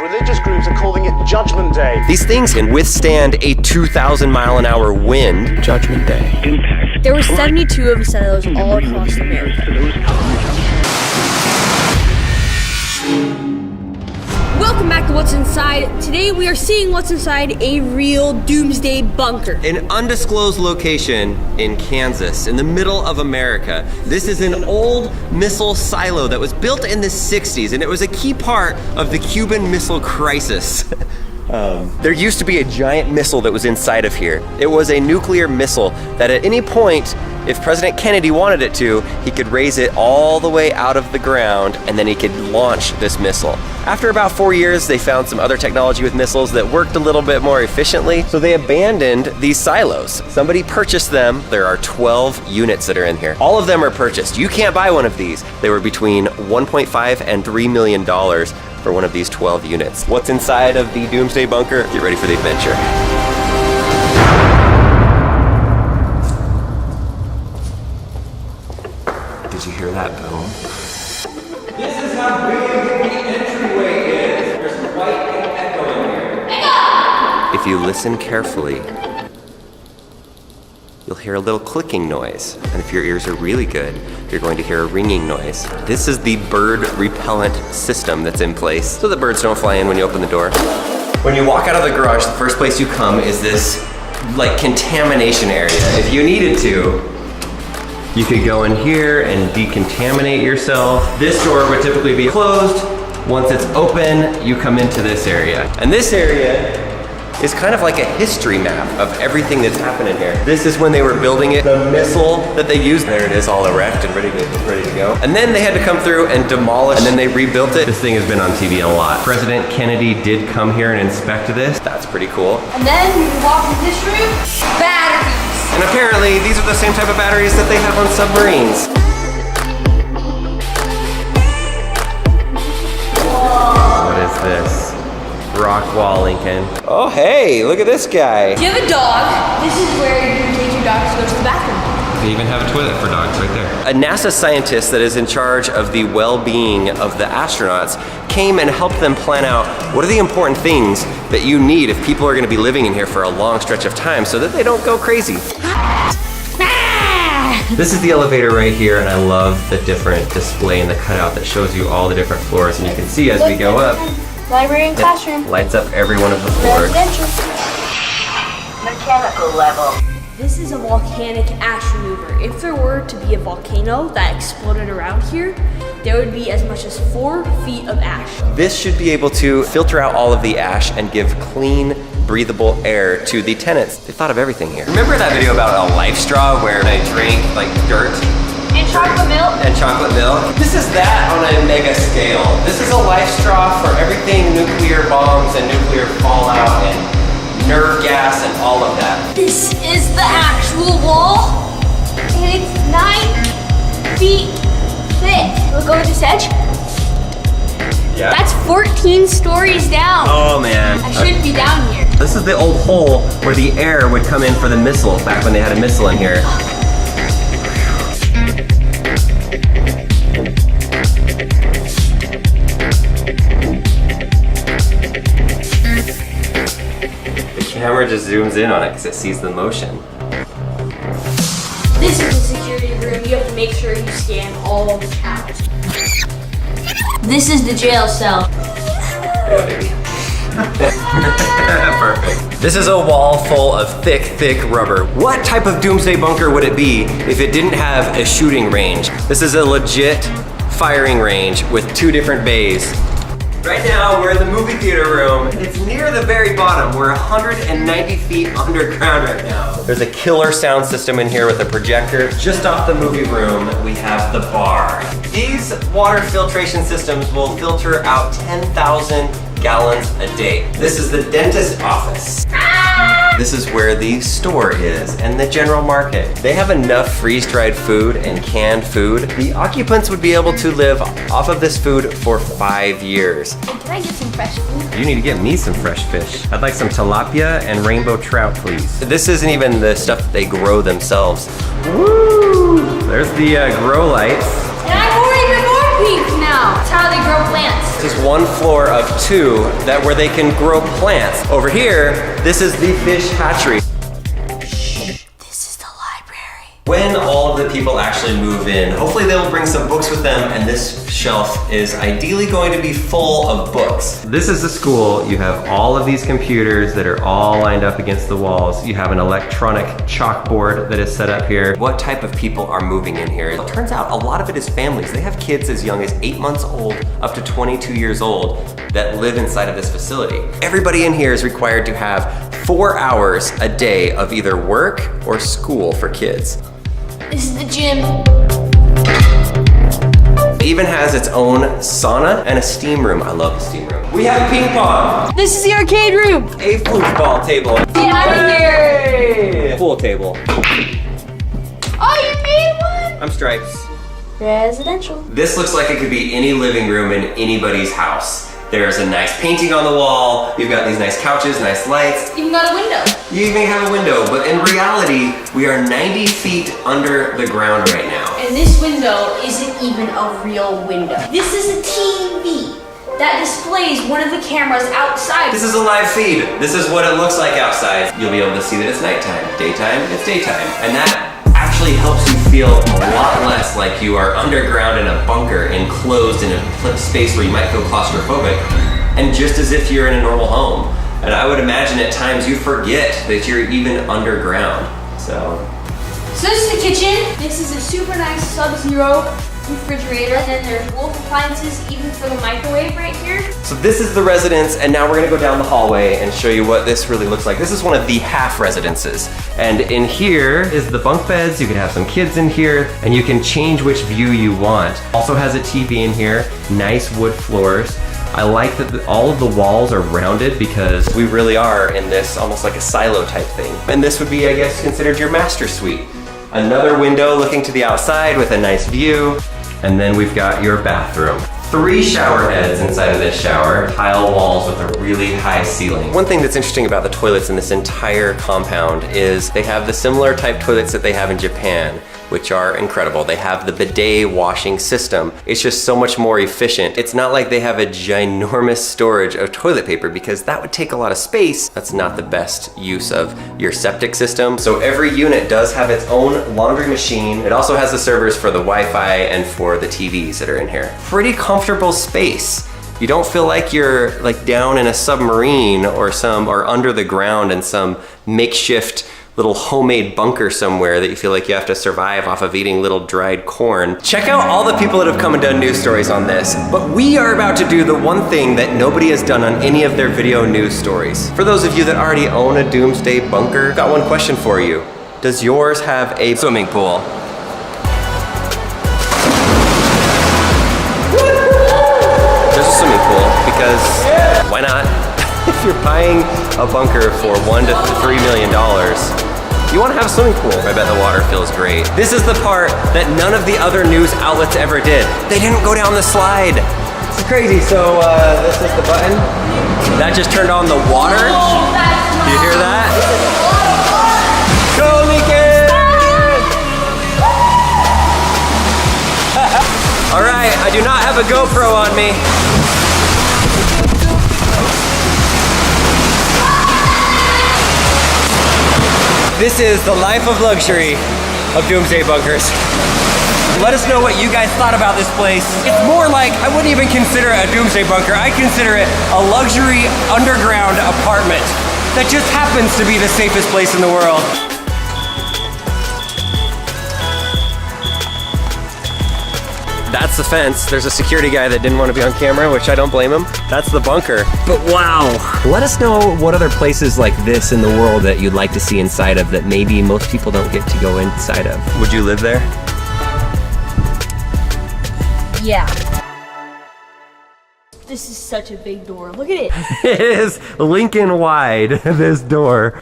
Religious groups are calling it Judgment Day. These things can withstand a 2,000-mile-an-hour wind. Judgment Day. There were 72 of those all across America. Welcome back to What's Inside. Today we are seeing what's inside a real doomsday bunker. An undisclosed location in Kansas, in the middle of America. This is an old missile silo that was built in the 60s, and it was a key part of the Cuban Missile Crisis. There used to be a giant missile that was inside of here. It was a nuclear missile that at any point, if President Kennedy wanted it to, he could raise it all the way out of the ground and then he could launch this missile. After about 4 years, they found some other technology with missiles that worked a little bit more efficiently, so they abandoned these silos. Somebody purchased them. There are 12 units that are in here. All of them are purchased. You can't buy one of these. They were between $1.5 and $3 million for one of these 12 units. What's inside of the doomsday bunker? Get ready for the adventure. Did you hear that boom? This is how big the entryway is. There's quite an echo in here. Echo! If you listen carefully, you'll hear a little clicking noise. And if your ears are really good, you're going to hear a ringing noise. This is the bird repellent system that's in place so the birds don't fly in when you open the door. When you walk out of the garage, the first place you come is this like contamination area. If you needed to, you could go in here and decontaminate yourself. This door would typically be closed. Once it's open, you come into this area. And this area is kind of like a history map of everything that's happened in here. This is when they were building it, the missile that they used. There it is, all erect and ready to go. And then they had to come through and demolish, and then they rebuilt it. This thing has been on TV a lot. President Kennedy did come here and inspect this. That's pretty cool. And then we walk in this room, batteries. And apparently, these are the same type of batteries that they have on submarines. Whoa. What is this? Rock wall, Lincoln. Oh, hey, look at this guy. If you have a dog, this is where you can take your dog to go to the bathroom. They even have a toilet for dogs right there. A NASA scientist that is in charge of the well-being of the astronauts came and helped them plan out what are the important things that you need if people are gonna be living in here for a long stretch of time so that they don't go crazy. This is the elevator right here, and I love the different display and the cutout that shows you all the different floors, and you can see as we go up, Library and classroom. Lights up every one of the floors. Residential. Mechanical level. This is a volcanic ash remover. If there were to be a volcano that exploded around here, there would be as much as 4 feet of ash. This should be able to filter out all of the ash and give clean, breathable air to the tenants. They thought of everything here. Remember that video about a life straw where they drank like dirt? And chocolate milk. And chocolate milk. This is that on a mega scale. This is a life straw for everything nuclear bombs and nuclear fallout and nerve gas and all of that. This is the actual wall, and it's 9 feet thick. Look over this edge. Yeah. That's 14 stories down. Oh man. I shouldn't be down here. This is the old hole where the air would come in for the missile back when they had a missile in here. The camera just zooms in on it because it sees the motion. This is the security room. You have to make sure you scan all of the out. This is the jail cell. Yeah, baby. Perfect. This is a wall full of thick rubber. What type of doomsday bunker would it be if it didn't have a shooting range? This is a legit firing range with 2 different bays. Right now, we're in the movie theater room. It's near the very bottom. We're 190 feet underground right now. There's a killer sound system in here with a projector. Just off the movie room, we have the bar. These water filtration systems will filter out 10,000 gallons a day. This is the dentist office. This is where the store is and the general market. They have enough freeze-dried food and canned food. The occupants would be able to live off of this food for 5 years. Can I get some fresh food? You need to get me some fresh fish. I'd like some tilapia and rainbow trout, please. This isn't even the stuff that they grow themselves. Woo! There's the grow lights. And I'm already even more pink now. That's how they grow plants. this is one floor of 2 where they can grow plants. Over here, this is the fish hatchery. When all of the people actually move in, hopefully they will bring some books with them, and this shelf is ideally going to be full of books. This is the school. You have all of these computers that are all lined up against the walls. You have an electronic chalkboard that is set up here. What type of people are moving in here? It turns out a lot of it is families. They have kids as young as 8 months old up to 22 years old that live inside of this facility. Everybody in here is required to have 4 hours a day of either work or school for kids. This is the gym. It even has its own sauna and a steam room. I love the steam room. We have ping pong. This is the arcade room. A foosball table. Get out of here. Pool table. Oh, you made one. I'm Stripes. Residential. This looks like it could be any living room in anybody's house. There's a nice painting on the wall. You've got these nice couches, nice lights. Even got a window. You even have a window, but in reality, we are 90 feet under the ground right now. And this window isn't even a real window. This is a TV that displays one of the cameras outside. This is a live feed. This is what it looks like outside. You'll be able to see that it's nighttime. Daytime, it's daytime. And that actually helps you feel a lot less like you are underground in a bunker, enclosed in a space where you might feel claustrophobic, and just as if you're in a normal home. And I would imagine at times you forget that you're even underground. So this is the kitchen. This is a super nice Sub-Zero refrigerator. And then there's Wolf appliances even for the microwave right here. So this is the residence, and now we're gonna go down the hallway and show you what this really looks like. This is one of the half residences. And in here is the bunk beds. You can have some kids in here, and you can change which view you want. Also has a TV in here, nice wood floors. I like that all of the walls are rounded because we really are in this almost like a silo type thing. And this would be, I guess, considered your master suite. Another window looking to the outside with a nice view. And then we've got your bathroom. 3 shower heads inside of this shower, tile walls with a really high ceiling. One thing that's interesting about the toilets in this entire compound is they have the similar type toilets that they have in Japan, which are incredible. They have the bidet washing system. It's just so much more efficient. It's not like they have a ginormous storage of toilet paper because that would take a lot of space. That's not the best use of your septic system. So every unit does have its own laundry machine. It also has the servers for the Wi-Fi and for the TVs that are in here. Pretty comfortable space. You don't feel like you're like down in a submarine or under the ground in some makeshift little homemade bunker somewhere that you feel like you have to survive off of eating little dried corn. Check out all the people that have come and done news stories on this, but we are about to do the one thing that nobody has done on any of their video news stories. For those of you that already own a doomsday bunker, I've got one question for you. Does yours have a swimming pool? There's a swimming pool because why not? If you're buying a bunker for $1 to $3 million, you want to have a swimming pool. I bet the water feels great. This is the part that none of the other news outlets ever did. They didn't go down the slide. It's crazy. So this is the button. That just turned on the water. Do you hear that? Go, Lincoln! All right, I do not have a GoPro on me. This is the life of luxury of doomsday bunkers. Let us know what you guys thought about this place. It's more like, I wouldn't even consider it a doomsday bunker. I consider it a luxury underground apartment that just happens to be the safest place in the world. That's the fence. There's a security guy that didn't want to be on camera, which I don't blame him. That's the bunker. But wow. Let us know what other places like this in the world that you'd like to see inside of that maybe most people don't get to go inside of. Would you live there? Yeah. This is such a big door. Look at it. It is Lincoln wide, this door.